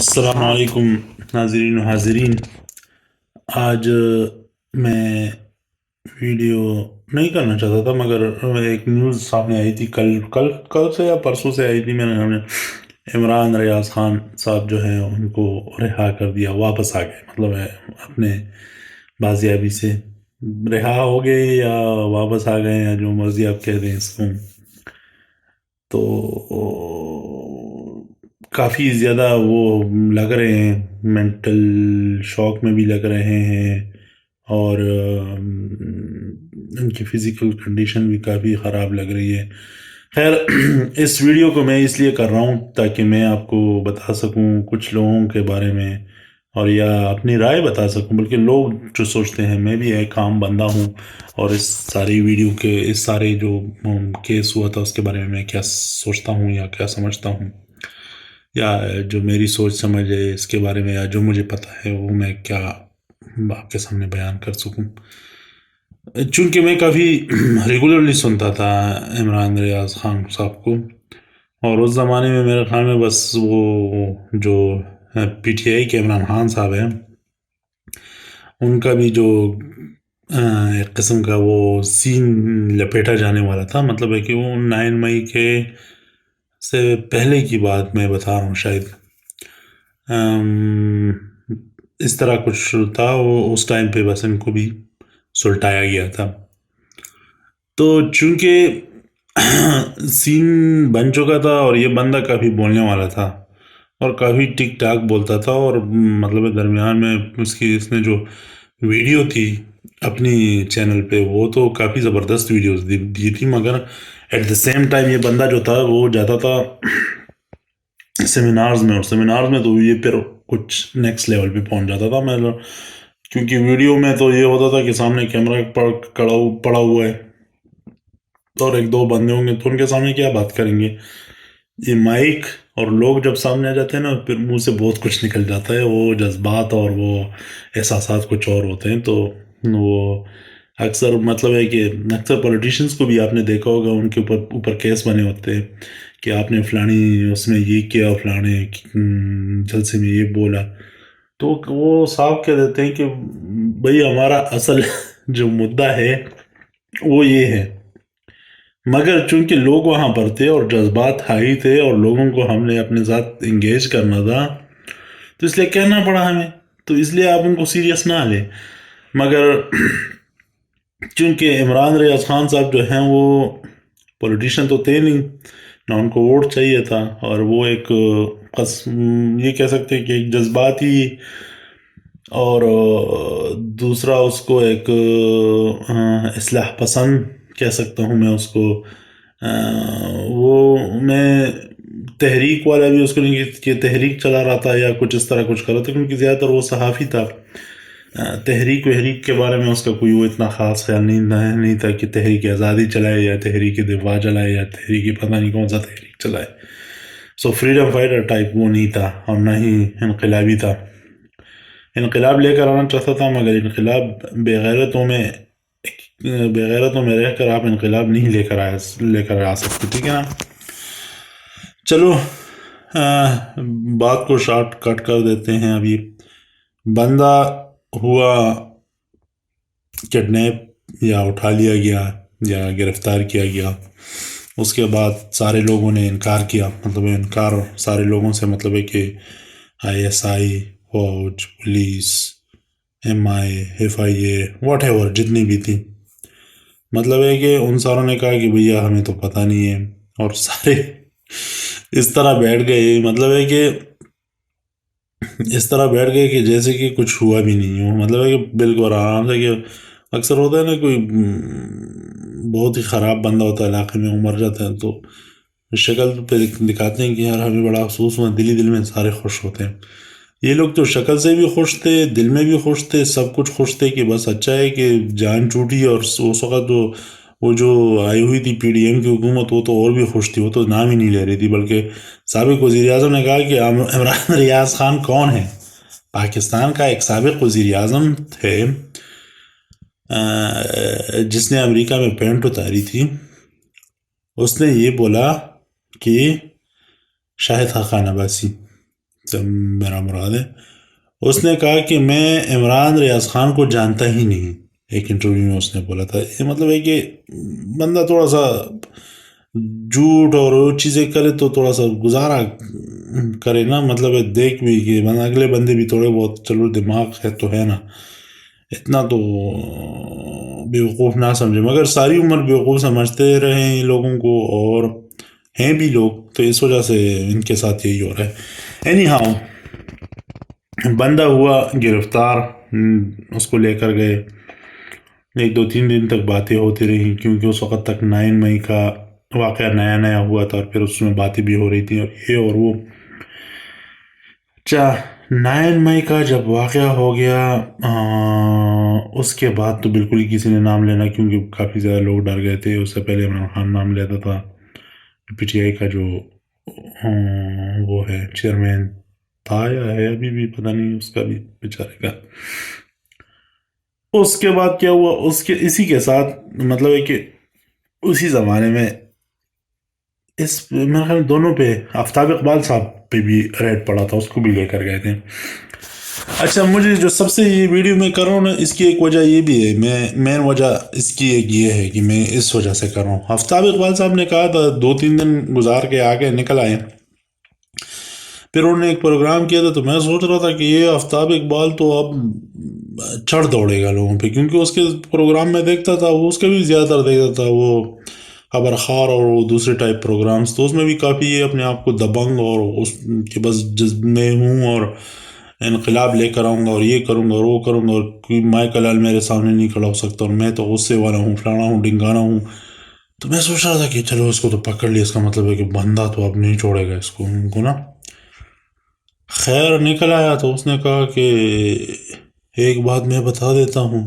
السلام علیکم ناظرین و حاضرین. آج میں ویڈیو نہیں کرنا چاہتا تھا، مگر ایک نیوز سامنے آئی تھی. کل کل کل سے یا پرسوں سے آئی تھی. ہمیں عمران ریاض خان صاحب جو ہیں ان کو رہا کر دیا، واپس آ گئے. مطلب ہے اپنے بازیابی سے رہا ہو گئے یا واپس آ گئے، یا جو مرضی آپ کہہ دیں اس کو. تو کافی زیادہ وہ لگ رہے ہیں، مینٹل شاک میں بھی لگ رہے ہیں، اور ان کی فزیکل کنڈیشن بھی کافی خراب لگ رہی ہے. خیر، اس ویڈیو کو میں اس لیے کر رہا ہوں تاکہ میں آپ کو بتا سکوں کچھ لوگوں کے بارے میں، اور یا اپنی رائے بتا سکوں. بلکہ لوگ جو سوچتے ہیں، میں بھی ایک عام بندہ ہوں، اور اس ساری ویڈیو کے اس سارے جو کیس ہوا تھا اس کے بارے میں کیا سوچتا ہوں یا کیا سمجھتا ہوں، یا جو میری سوچ سمجھ ہے اس کے بارے میں، یا جو مجھے پتہ ہے وہ میں کیا آپ کے سامنے بیان کر سکوں. چونکہ میں کافی ریگولرلی سنتا تھا عمران ریاض خان صاحب کو، اور اس زمانے میں میرے خیال میں بس وہ جو پی ٹی آئی کے عمران خان صاحب ہیں، ان کا بھی جو ایک قسم کا وہ سین لپیٹا جانے والا تھا. مطلب ہے کہ وہ 9 مئی کے سے پہلے کی بات میں بتا رہا ہوں. شاید اس طرح کچھ تھا. وہ اس ٹائم پہ بس ان کو بھی سلٹایا گیا تھا. تو چونکہ سین بن چکا تھا، اور یہ بندہ کافی بولنے والا تھا اور کافی ٹک ٹاک بولتا تھا، اور مطلب درمیان میں اس نے جو ویڈیو تھی اپنی چینل پہ، وہ تو کافی زبردست ویڈیوز دی تھی. مگر ایٹ دا سیم ٹائم یہ بندہ جو تھا وہ جاتا تھا سیمینارز میں، اور سیمینارز میں تو یہ پھر کچھ نیکسٹ لیول پہ پہنچ جاتا تھا. کیونکہ ویڈیو میں تو یہ ہوتا تھا کہ سامنے کیمرہ پڑا ہوا ہے، اور ایک دو بندے ہوں گے تو ان کے سامنے کیا بات کریں گے. یہ مائک اور لوگ جب سامنے آ جاتے ہیں نا، پھر منہ سے بہت کچھ نکل جاتا ہے. وہ جذبات اور وہ احساسات کچھ اور ہوتے ہیں. تو وہ اکثر مطلب ہے کہ اکثر پولیٹیشنز کو بھی آپ نے دیکھا ہوگا، ان کے اوپر کیس بنے ہوتے ہیں کہ آپ نے فلانی اس میں یہ کیا، فلانے جلسے میں یہ بولا. تو وہ صاف کہہ دیتے ہیں کہ بھئی ہمارا اصل جو مدعا ہے وہ یہ ہے. مگر چونکہ لوگ وہاں پر تھے اور جذبات ہائی تھے اور لوگوں کو ہم نے اپنے ساتھ انگیج کرنا تھا، تو اس لیے کہنا پڑا ہمیں. تو اس لیے آپ ان کو سیریس نہ لیں. مگر چونکہ عمران ریاض خان صاحب جو ہیں وہ پولیٹیشین تو تھے نہیں، نہ ان کو ووٹ چاہیے تھا، اور وہ ایک یہ کہہ سکتے کہ ایک جذباتی، اور دوسرا اس کو ایک اصلاح پسند کہہ سکتا ہوں میں اس کو. وہ میں تحریک والا بھی اس کو نہیں کہ تحریک چلا رہا تھا یا کچھ اس طرح کچھ کر رہا تھا، کیونکہ زیادہ تر وہ صحافی تھا. تحریک وحریک کے بارے میں اس کا کوئی وہ اتنا خاص خیال نہیں تھا کہ تحریک آزادی چلائے یا تحریک دفاع چلائے یا تحریک پتہ نہیں کون سا تحریک چلائے. سو فریڈم فائٹر ٹائپ وہ نہیں تھا، اور نہ ہی انقلابی تھا. انقلاب لے کر آنا چاہتا تھا، مگر انقلاب بغیرتوں میں رہ کر آپ انقلاب نہیں لے کر آ سکتے. ٹھیک ہے نا. چلو بات کو شارٹ کٹ کر دیتے ہیں. ابھی بندہ ہوا کڈنیپ یا اٹھا لیا گیا یا گرفتار کیا گیا. اس کے بعد سارے لوگوں نے انکار کیا. مطلب انکار سارے لوگوں سے مطلب ہے کہ ISI، فوج، police, MI، FIA، what ever جتنی بھی تھی، مطلب ہے کہ ان ساروں نے کہا کہ بھیا ہمیں تو پتہ نہیں ہے، اور سارے اس طرح بیٹھ گئے. مطلب ہے کہ اس طرح بیٹھ گئے کہ جیسے کہ کچھ ہوا بھی نہیں ہو. مطلب ہے کہ بالکل آرام سے. کہ اکثر ہوتا ہے نا، کوئی بہت ہی خراب بندہ ہوتا ہے علاقے میں، وہ مر جاتا ہے تو شکل پہ دکھاتے ہیں کہ یار ہمیں بڑا افسوس ہوا، دل میں سارے خوش ہوتے ہیں. یہ لوگ تو شکل سے بھی خوش تھے، دل میں بھی خوش تھے، سب کچھ خوش تھے. کہ بس اچھا ہے کہ جان چھوٹی. اور اس وقت وہ جو آئی ہوئی تھی PDM کی حکومت، وہ تو اور بھی خوش تھی. وہ تو نام ہی نہیں لے رہی تھی، بلکہ سابق وزیر اعظم نے کہا کہ عمران ریاض خان کون ہے؟ پاکستان کا ایک سابق وزیر اعظم تھے جس نے امریکہ میں پینٹ اتاری تھی. اس نے یہ بولا کہ شاہد خاقان عباسی سے میرا مراد ہے. اس نے کہا کہ میں عمران ریاض خان کو جانتا ہی نہیں. ایک انٹرویو میں اس نے بولا تھا. یہ مطلب ہے کہ بندہ تھوڑا سا جھوٹ اور وہ چیزیں کرے تو تھوڑا سا گزارا کرے نا. مطلب ہے دیکھ بھی کہ اگلے بندے بھی تھوڑے بہت چلو دماغ ہے تو ہے نا, اتنا تو بیوقوف نہ سمجھے. مگر ساری عمر بیوقوف سمجھتے رہے ہیں لوگوں کو, اور ہیں بھی لوگ, تو اس وجہ سے ان کے ساتھ یہی ہو رہا ہے. اینی ہاؤ, بندہ ہوا گرفتار, اس کو لے کر گئے. 1-2-3 دن تک باتیں ہوتی رہی, کیونکہ اس وقت تک 9 مئی کا واقعہ نیا نیا ہوا تھا, اور پھر اس میں باتیں بھی ہو رہی تھیں اور یہ اور وہ. 9 مئی کا جب واقعہ ہو گیا, اس کے بعد تو بالکل ہی کسی نے نام لینا, کیونکہ کافی زیادہ لوگ ڈر گئے تھے. اس سے پہلے عمران خان نام لیتا تھا, پی ٹی آئی کا جو وہ ہے چیئرمین تھا یا ہے ابھی بھی پتہ نہیں, اس کا بھی بیچارے کا. اس کے بعد کیا ہوا, اسی کے ساتھ مطلب ہے کہ اسی زمانے میں میرے خیال دونوں پہ آفتاب اقبال صاحب پہ بھی ریڈ پڑا تھا, اس کو بھی لے کر گئے تھے. اچھا, مجھے جو سب سے یہ ویڈیو میں کر رہا ہوں نا, اس کی ایک وجہ یہ بھی ہے, مین وجہ اس کی ایک یہ ہے کہ میں اس وجہ سے کر رہا ہوں. آفتاب اقبال صاحب نے کہا تھا 2-3 دن گزار کے آگے نکل آئے, پھر انہوں نے ایک پروگرام کیا تھا. تو میں سوچ رہا تھا کہ یہ آفتاب اقبال تو اب چڑھ دوڑے گا لوگوں پہ, کیونکہ اس کے پروگرام میں دیکھتا تھا, وہ اس کے بھی زیادہ تر دیکھتا تھا, وہ خبرخار اور وہ دوسرے ٹائپ پروگرامز, تو اس میں بھی کافی یہ اپنے آپ کو دبنگ اور اس کے بس جذب میں ہوں, اور انقلاب لے کر آؤں گا, اور یہ کروں گا اور وہ کروں گا, اور کوئی مائیک لال میرے سامنے نہیں کھڑا ہو سکتا, اور میں تو غصے والا ہوں, فلانا ہوں, ڈنگانا ہوں. تو میں سوچ رہا تھا کہ چلو اس کو تو پکڑ لیا, اس کا مطلب ہے کہ بندہ تو اب نہیں چھوڑے گا اس کو نا. خیر نکل آیا تو اس نے کہا کہ ایک بات میں بتا دیتا ہوں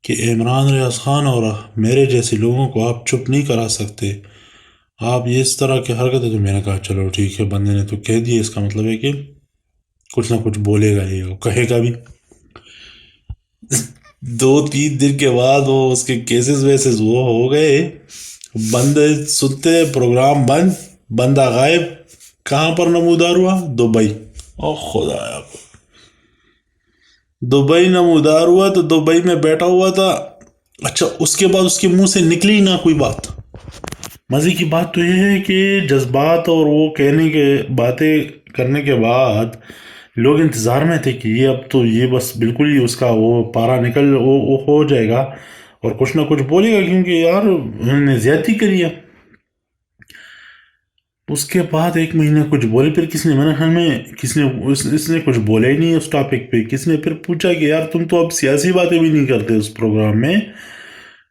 کہ عمران ریاض خان اور میرے جیسے لوگوں کو آپ چپ نہیں کرا سکتے, آپ یہ اس طرح کی حرکت ہے. تو میں نے کہا چلو ٹھیک ہے, بندے نے تو کہہ دیا, اس کا مطلب ہے کہ کچھ نہ کچھ بولے گا ہی, کہے گا بھی. 2-3 دن کے بعد وہ اس کے کیسز ویسز وہ ہو گئے, بندے سنتے پروگرام بند, بندہ غائب. کہاں پر نمودار ہوا؟ دبئی. او خدایا, دبئی نمودار ہوا, تو دبئی میں بیٹھا ہوا تھا. اچھا, اس کے بعد اس کے منہ سے نکلی نہ کوئی بات. مزے کی بات تو یہ ہے کہ جذبات اور وہ کہنے کے باتیں کرنے کے بعد لوگ انتظار میں تھے کہ یہ اب تو یہ بس بالکل ہی اس کا وہ پارا نکل وہ ہو جائے گا, اور کچھ نہ کچھ بولے گا, کیونکہ یار انہوں نے زیادتی کری ہے. اس کے بعد 1 مہینہ کچھ بولے, پھر کس نے, میرے خیال میں اس نے کچھ بولا ہی نہیں اس ٹاپک پہ. کس نے پھر پوچھا کہ یار تم تو اب سیاسی باتیں بھی نہیں کرتے اس پروگرام میں.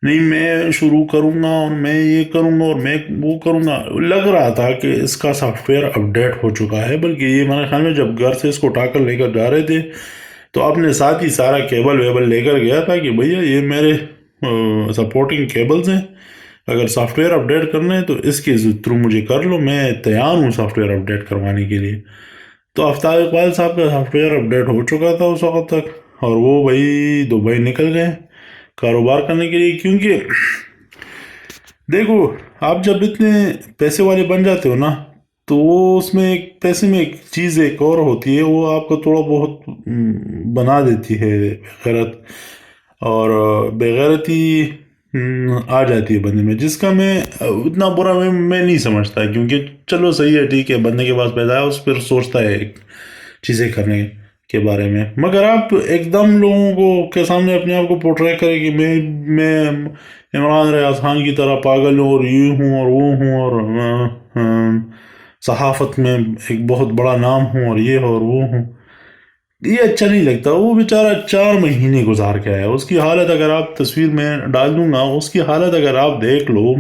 نہیں, میں شروع کروں گا اور میں یہ کروں گا اور میں وہ کروں گا. لگ رہا تھا کہ اس کا سافٹ ویئر اپڈیٹ ہو چکا ہے, بلکہ یہ میرے خیال میں جب گھر سے اس کو اٹھا کر لے کر جا رہے تھے تو اپنے ساتھ ہی سارا کیبل ویبل لے کر گیا تھا کہ بھیا یہ میرے سپورٹنگ کیبلز ہیں, اگر سافٹ ویئر اپڈیٹ کرنا ہے تو اس کے تھرو مجھے کر لو, میں تیار ہوں سافٹ ویئر اپڈیٹ کروانے کے لیے. تو آفتاب اقبال صاحب کا سافٹ ویئر اپڈیٹ ہو چکا تھا اس وقت تک, اور وہ بھائی دبئی نکل گئے کاروبار کرنے کے لیے. کیونکہ دیکھو, آپ جب اتنے پیسے والے بن جاتے ہو نا, تو وہ اس میں ایک پیسے میں ایک چیز ایک اور ہوتی ہے, وہ آپ کو تھوڑا بہت بنا دیتی ہے غیرت, اور بےغیرتی آ جاتی ہے بندے میں, جس کا میں اتنا برا میں نہیں سمجھتا, کیونکہ چلو صحیح ہے, ٹھیک ہے, بندے کے پاس پیدا ہے, اس پر سوچتا ہے چیزیں کرنے کے بارے میں. مگر آپ ایک دم لوگوں کو کے سامنے اپنے آپ کو پورٹرے کرے کہ میں عمران ریاض خان کی طرح پاگل ہوں, اور یہ ہوں اور وہ ہوں, اور صحافت میں ایک بہت بڑا نام ہوں, اور یہ ہو اور وہ ہوں, یہ اچھا نہیں لگتا. وہ بیچارہ 4 مہینے گزار کے آیا, اس کی حالت اگر آپ تصویر میں ڈال دوں گا, اس کی حالت اگر آپ دیکھ لو,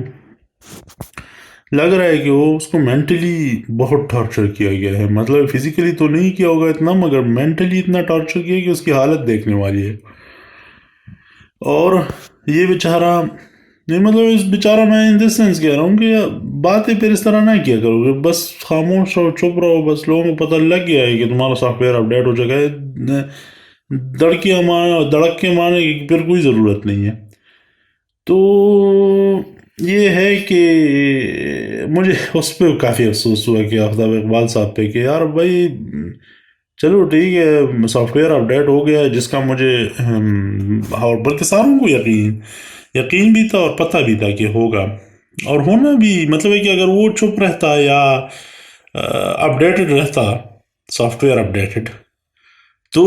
لگ رہا ہے کہ وہ اس کو مینٹلی بہت ٹارچر کیا گیا ہے. مطلب فزیکلی تو نہیں کیا ہوگا اتنا, مگر مینٹلی اتنا ٹارچر کیا کہ اس کی حالت دیکھنے والی ہے. اور یہ بیچارہ نہیں, مطلب اس بیچارہ میں ان دس سینس کہہ رہا ہوں کہ باتیں پھر اس طرح نہ کیا کرو گے, بس خاموش رہو, چپ رہو, بس لوگوں کو پتہ لگ گیا ہے کہ تمہارا سافٹ ویئر اپڈیٹ ہو چکا ہے. دڑک کے مارنے کی پھر کوئی ضرورت نہیں ہے. تو یہ ہے کہ مجھے اس پہ کافی افسوس ہوا کہ آفتاب اقبال صاحب پہ کہ یار بھائی چلو ٹھیک ہے سافٹ ویئر اپڈیٹ ہو گیا جس کا مجھے اور بلکہ ساروں کو یقین بھی تھا اور پتہ بھی تھا کہ ہوگا اور ہونا بھی مطلب ہے کہ اگر وہ چپ رہتا یا اپڈیٹڈ رہتا سافٹ ویئر اپڈیٹڈ تو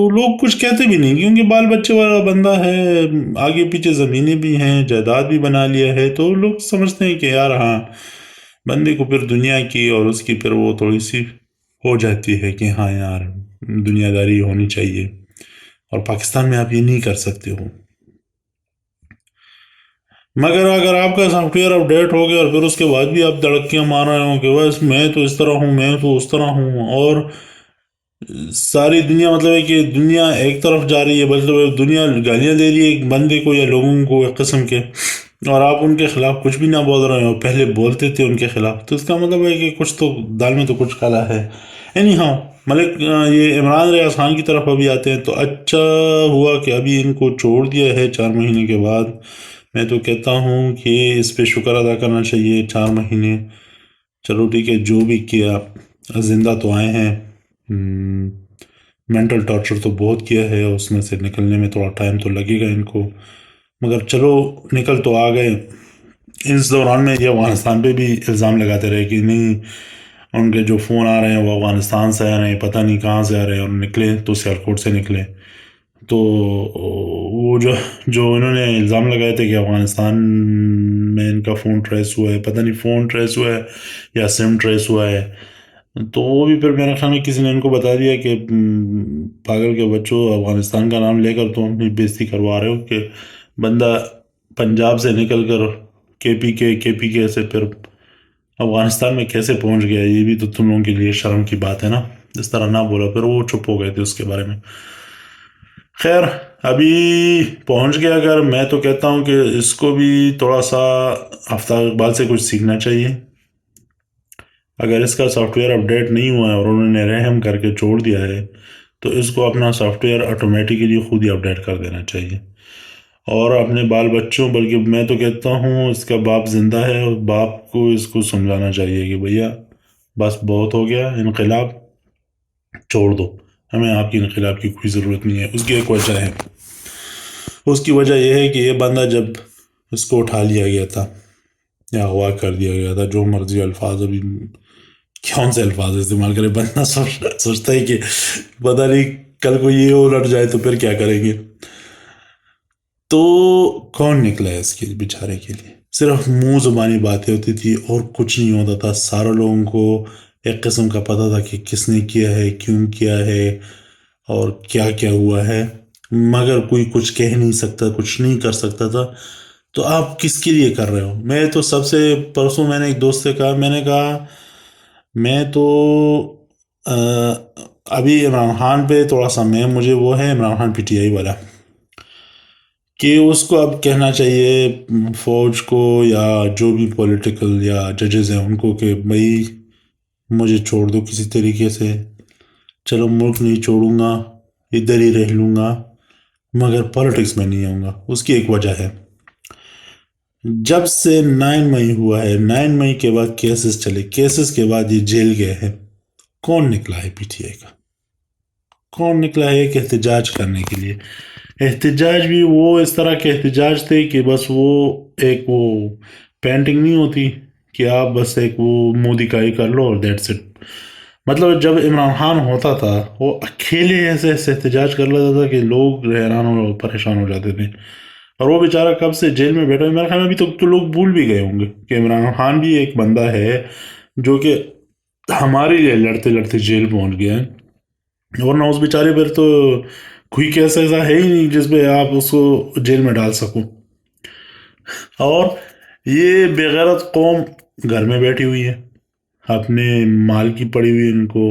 لوگ کچھ کہتے بھی نہیں کیونکہ بال بچے والا بندہ ہے آگے پیچھے زمینیں بھی ہیں جائیداد بھی بنا لیا ہے تو لوگ سمجھتے ہیں کہ یار ہاں بندے کو پھر دنیا کی اور اس کی پھر وہ تھوڑی سی ہو جاتی ہے کہ ہاں یار دنیا داری ہونی چاہیے اور پاکستان میں آپ یہ نہیں کر سکتے ہو مگر اگر آپ کا سافٹ ویئر اپڈیٹ ہو گیا اور پھر اس کے بعد بھی آپ دڑکیاں مار رہے ہوں کہ بس میں تو اس طرح ہوں میں تو اس طرح ہوں اور ساری دنیا مطلب ہے کہ دنیا ایک طرف جا رہی ہے مطلب دنیا گالیاں دے رہی ہے ایک بندے کو یا لوگوں کو ایک قسم کے اور آپ ان کے خلاف کچھ بھی نہ بول رہے ہو پہلے بولتے تھے ان کے خلاف تو اس کا مطلب ہے کہ کچھ تو دال میں تو کچھ کالا ہے ہاں ملک یہ عمران ریاض خان کی طرف ابھی آتے ہیں تو اچھا ہوا کہ ابھی ان کو چھوڑ دیا ہے 4 مہینے کے بعد میں تو کہتا ہوں کہ اس پہ شکر ادا کرنا چاہیے 4 مہینے چلو ٹھیک ہے جو بھی کیا زندہ تو آئے ہیں مینٹل ٹارچر تو بہت کیا ہے اس میں سے نکلنے میں تھوڑا ٹائم تو لگے گا ان کو مگر چلو نکل تو آ گئے اس دوران میں یہ افغانستان پہ بھی الزام لگاتے رہے کہ نہیں ان کے جو فون آ رہے ہیں وہ افغانستان سے آ رہے ہیں پتہ نہیں کہاں سے آ رہے ہیں اور نکلے تو سیالکوٹ سے نکلے تو وہ جو انہوں نے الزام لگائے تھے کہ افغانستان میں ان کا فون ٹریس ہوا ہے پتہ نہیں فون ٹریس ہوا ہے یا سم ٹریس ہوا ہے تو وہ بھی پھر میرے خیال میں کسی نے ان کو بتا دیا کہ پاگل کے بچوں افغانستان کا نام لے کر تم اپنی بےزتی کروا رہے ہو کہ بندہ پنجاب سے نکل کر کے پی کے سے پھر افغانستان میں کیسے پہنچ گیا یہ بھی تو تم لوگوں کے لیے شرم کی بات ہے نا اس طرح نہ بولا پھر وہ چپ ہو گئے تھے اس کے بارے میں خیر ابھی پہنچ گیا اگر میں تو کہتا ہوں کہ اس کو بھی تھوڑا سا آفتاب اقبال سے کچھ سیکھنا چاہیے اگر اس کا سافٹ ویئر اپڈیٹ نہیں ہوا ہے اور انہوں نے رحم کر کے چھوڑ دیا ہے تو اس کو اپنا سافٹ ویئر آٹومیٹیکلی خود ہی اپڈیٹ کر دینا چاہیے اور اپنے بال بچوں بلکہ میں تو کہتا ہوں اس کا باپ زندہ ہے اور باپ کو اس کو سمجھانا چاہیے کہ بھیا بس بہت ہو گیا انقلاب چھوڑ دو ہمیں آپ کی انقلاب کی کوئی ضرورت نہیں ہے اس کی ایک وجہ ہے اس کی وجہ یہ ہے کہ یہ بندہ جب اس کو اٹھا لیا گیا تھا یا اغوا کر دیا گیا تھا جو مرضی الفاظ ابھی کون سے الفاظ استعمال کرے بندہ سوچتا ہے کہ پتہ نہیں کل کو یہ الٹ جائے تو پھر کیا کریں گے تو کون نکلا ہے اس کے بیچارے کے لیے صرف منہ زبانی باتیں ہوتی تھی اور کچھ نہیں ہوتا تھا سارے لوگوں کو ایک قسم کا پتہ تھا کہ کس نے کیا ہے کیوں کیا ہے اور کیا کیا ہوا ہے مگر کوئی کچھ کہہ نہیں سکتا کچھ نہیں کر سکتا تھا تو آپ کس کے لیے کر رہے ہو میں تو سب سے پرسوں میں نے ایک دوست سے کہا میں نے کہا میں تو ابھی عمران خان پہ تھوڑا سا مجھے وہ ہے عمران خان PTI والا کہ اس کو اب کہنا چاہیے فوج کو یا جو بھی پولیٹیکل یا ججز ہیں ان کو کہ بھائی مجھے چھوڑ دو کسی طریقے سے چلو ملک نہیں چھوڑوں گا ادھر ہی رہ لوں گا مگر پالیٹکس میں نہیں آؤں گا اس کی ایک وجہ ہے جب سے 9 مئی ہوا ہے 9 مئی کے بعد کیسز چلے کیسز کے بعد یہ جیل گئے ہیں کون نکلا ہے PTI کا کون نکلا ہے ایک احتجاج کرنے کے لیے احتجاج بھی وہ اس طرح کے احتجاج تھے کہ بس وہ ایک وہ پینٹنگ نہیں ہوتی کہ آپ بس ایک وہ مودی کا کر لو اور دیٹس اٹ مطلب جب عمران خان ہوتا تھا وہ اکیلے ایسے ایسے احتجاج کر لیتا تھا کہ لوگ حیران اور پریشان ہو جاتے تھے اور وہ بیچارہ کب سے جیل میں بیٹھا ہے میرے خیال میں ابھی تو لوگ بھول بھی گئے ہوں گے کہ عمران خان بھی ایک بندہ ہے جو کہ ہمارے لیے لڑتے لڑتے جیل پہنچ گیا ہے ورنہ اس بیچارے پر تو کوئی کیس ایسا ہے ہی نہیں جس پہ آپ اس کو جیل میں ڈال سکو اور یہ بےغیرت قوم گھر میں بیٹھی ہوئی ہے اپنے مال کی پڑی ہوئی ان کو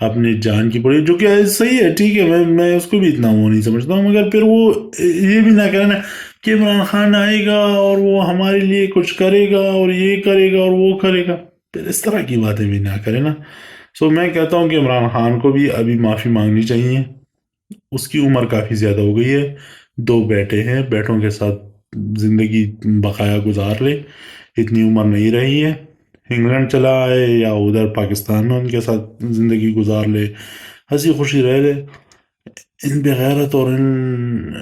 اپنے جان کی پڑی جو کہ صحیح ہے ٹھیک ہے میں اس کو بھی اتنا وہ نہیں سمجھتا ہوں مگر پھر وہ یہ بھی نہ کرنا کہ عمران خان آئے گا اور وہ ہمارے لیے کچھ کرے گا اور یہ کرے گا اور وہ کرے گا پھر اس طرح کی باتیں بھی نہ کرے نا سو میں کہتا ہوں کہ عمران خان کو بھی ابھی معافی مانگنی چاہیے اس کی عمر کافی زیادہ ہو گئی ہے 2 بیٹے ہیں بیٹوں کے ساتھ زندگی بقایا گزار لے، اتنی عمر نہیں رہی ہے، انگلینڈ چلا آئے یا ادھر پاکستان میں ان کے ساتھ زندگی گزار لے، ہنسی خوشی رہ لے۔ ان بغیرت اور ان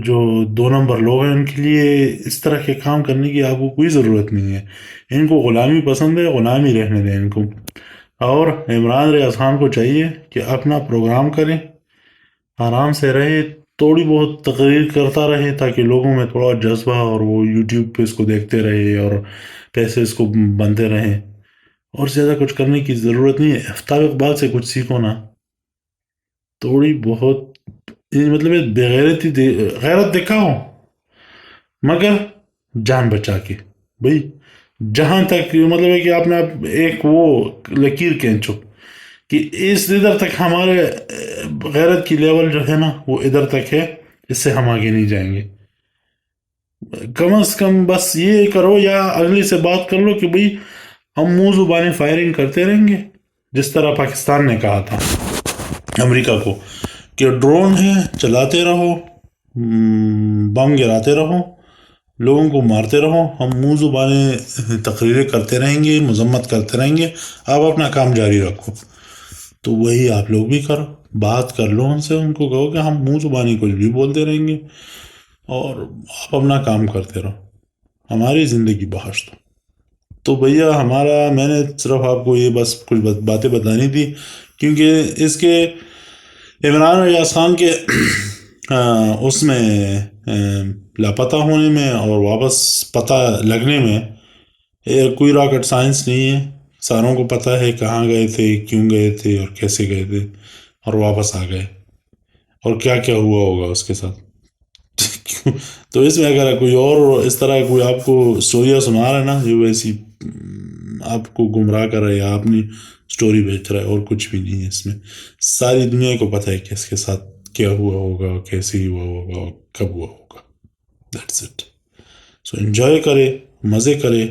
جو 2 نمبر لوگ ہیں ان کے لیے اس طرح کے کام کرنے کی آپ کو کوئی ضرورت نہیں ہے۔ ان کو غلامی پسند ہے، غلامی رہنے دیں ان کو۔ اور عمران ریاض خان کو چاہیے کہ اپنا پروگرام کرے، آرام سے رہے، تھوڑی بہت تقریر کرتا رہے تاکہ لوگوں میں تھوڑا جذبہ، اور وہ یوٹیوب پہ اس کو دیکھتے رہے اور پیسے اس کو بنتے رہیں۔ اور زیادہ کچھ کرنے کی ضرورت نہیں ہے۔ آفتاب اقبال سے کچھ سیکھو نا، تھوڑی بہت، مطلب بغیرتی غیرت دکھاؤ مگر جان بچا کے، بھائی جہاں تک مطلب ہے کہ آپ نے ایک وہ لکیر کھینچو کہ اس ادھر تک ہمارے غیرت کی لیول جو ہے نا وہ ادھر تک ہے، اس سے ہم آگے نہیں جائیں گے۔ کم از کم بس یہ کرو یا اگلی سے بات کر لو کہ بھئی ہم منہ زبانی فائرنگ کرتے رہیں گے، جس طرح پاکستان نے کہا تھا امریکہ کو کہ ڈرون ہے چلاتے رہو، بم گراتے رہو، لوگوں کو مارتے رہو، ہم منہ زبانی تقریریں کرتے رہیں گے، مذمت کرتے رہیں گے، آپ اپنا کام جاری رکھو۔ تو وہی آپ لوگ بھی کرو، بات کر لو ان سے، ان کو کہو کہ ہم منہ زبانی کچھ بھی بولتے رہیں گے اور آپ اپنا کام کرتے رہو، ہماری زندگی بخش دو۔ تو بھیا ہمارا، میں نے صرف آپ کو یہ بس کچھ باتیں بتانی تھی، کیونکہ اس کے عمران ریاض خان کے اس میں لاپتہ ہونے میں اور واپس پتہ لگنے میں کوئی راکٹ سائنس نہیں ہے، ساروں کو پتہ ہے کہاں گئے تھے، کیوں گئے تھے اور کیسے گئے تھے اور واپس آ گئے، اور کیا کیا ہوا ہوگا اس کے ساتھ۔ تو اس میں اگر کوئی اور اس طرح کوئی آپ کو اسٹوریاں سنا رہا ہے نا جو ویسی آپ کو گمراہ کر رہا ہے یا اپنی اسٹوری بیچ رہا ہے، اور کچھ بھی نہیں ہے اس میں، ساری دنیا کو پتہ ہے کہ اس کے ساتھ کیا ہوا ہوگا، کیسے ہوا ہوگا اور کب ہوا ہوگا۔ That's it. سو انجوائے کرے، مزے کرے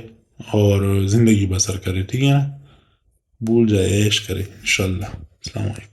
اور زندگی بسر کرے، ٹھیک ہے نا، بھول جائے، عیش کرے انشاءاللہ۔ السلام علیکم۔